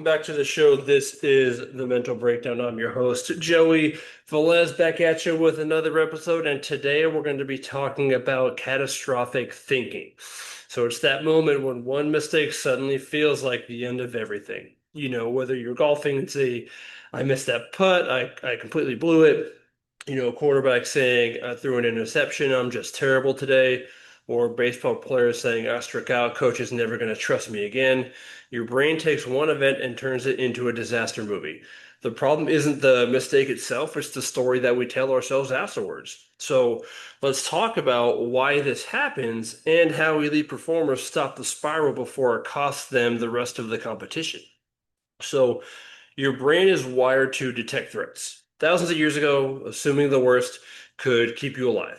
welcome back to the show. This is the Mental Breakdown. I'm your host, Joey Velez, back at you with another episode. And today we're going to be talking about catastrophic thinking. So it's that moment when one mistake suddenly feels like the end of everything. You know, whether you're golfing and say, I missed that putt, I completely blew it. You know, quarterback saying, I threw an interception, I'm just terrible today. Or baseball players saying, I struck out, coach is never going to trust me again. Your brain takes one event and turns it into a disaster movie. The problem isn't the mistake itself, it's the story that we tell ourselves afterwards. So let's talk about why this happens and how elite performers stop the spiral before it costs them the rest of the competition. So your brain is wired to detect threats. Thousands of years ago, assuming the worst could keep you alive.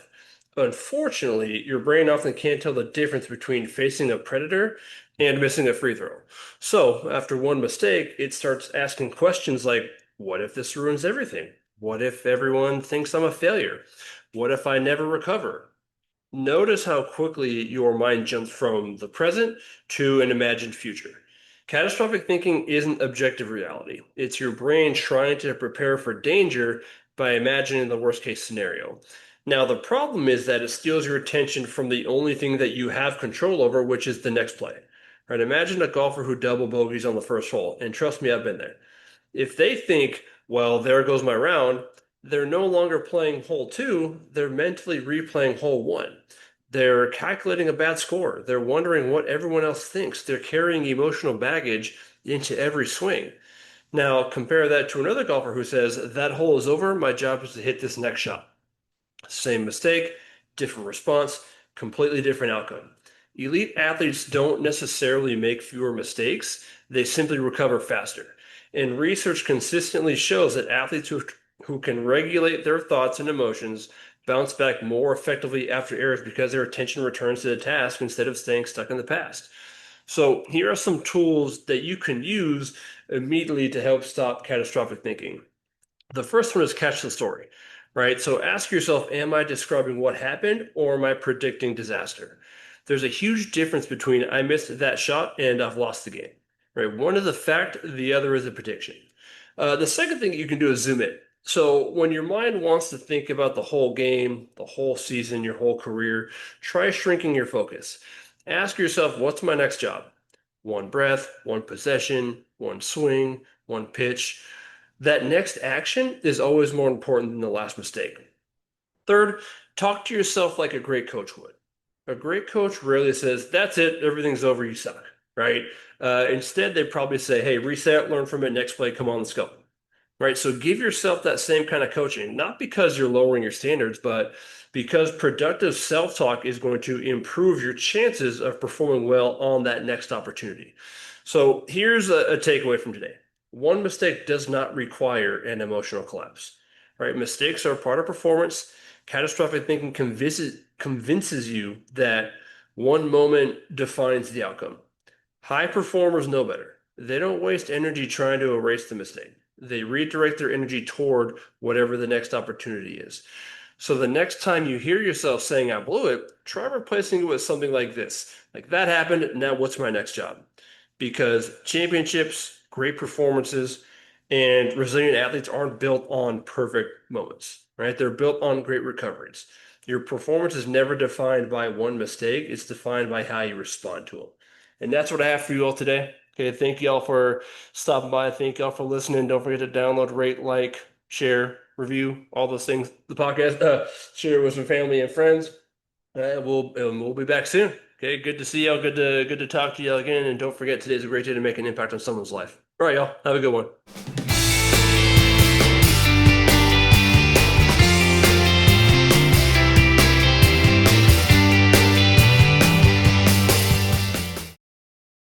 Unfortunately, your brain often can't tell the difference between facing a predator and missing a free throw. So, after one mistake, it starts asking questions like, what if this ruins everything? What if everyone thinks I'm a failure? What if I never recover? Notice how quickly your mind jumps from the present to an imagined future. Catastrophic thinking isn't objective reality. It's your brain trying to prepare for danger by imagining the worst case scenario. Now, the problem is that it steals your attention from the only thing that you have control over, which is the next play. Right? Imagine a golfer who double bogeys on the first hole, and trust me, I've been there. If they think, well, there goes my round, they're no longer playing hole two, they're mentally replaying hole one. They're calculating a bad score. They're wondering what everyone else thinks. They're carrying emotional baggage into every swing. Now, compare that to another golfer who says, that hole is over, my job is to hit this next shot. Same mistake, different response, completely different outcome. Elite athletes don't necessarily make fewer mistakes, they simply recover faster. And research consistently shows that athletes who can regulate their thoughts and emotions bounce back more effectively after errors because their attention returns to the task instead of staying stuck in the past. So, here are some tools that you can use immediately to help stop catastrophic thinking. The first one is catch the story, right? So ask yourself, am I describing what happened or am I predicting disaster? There's a huge difference between I missed that shot and I've lost the game, right? One is a fact, the other is a prediction. The second thing you can do is zoom in. So when your mind wants to think about the whole game, the whole season, your whole career, try shrinking your focus. Ask yourself, what's my next job? One breath, one possession, one swing, one pitch. That next action is always more important than the last mistake. Third, talk to yourself like a great coach would. A great coach rarely says, that's it, everything's over, you suck, right? Instead, they probably say, hey, reset, learn from it, next play, come on, let's go. Right? So give yourself that same kind of coaching, not because you're lowering your standards, but because productive self-talk is going to improve your chances of performing well on that next opportunity. So here's a takeaway from today. One mistake does not require an emotional collapse, right? Mistakes are part of performance. Catastrophic thinking convinces you that one moment defines the outcome. High performers know better. They don't waste energy trying to erase the mistake. They redirect their energy toward whatever the next opportunity is. So the next time you hear yourself saying, I blew it, try replacing it with something like this. Like, that happened, now what's my next job? Because championships, great performances, and resilient athletes aren't built on perfect moments, right? They're built on great recoveries. Your performance is never defined by one mistake. It's defined by how you respond to them. And that's what I have for you all today. Okay, thank you all for stopping by. Thank you all for listening. Don't forget to download, rate, like, share, review, all those things. The podcast, share with some family and friends. We'll be back soon. Okay, good to see y'all. Good to talk to y'all again. And don't forget, today's a great day to make an impact on someone's life. All right, y'all. Have a good one.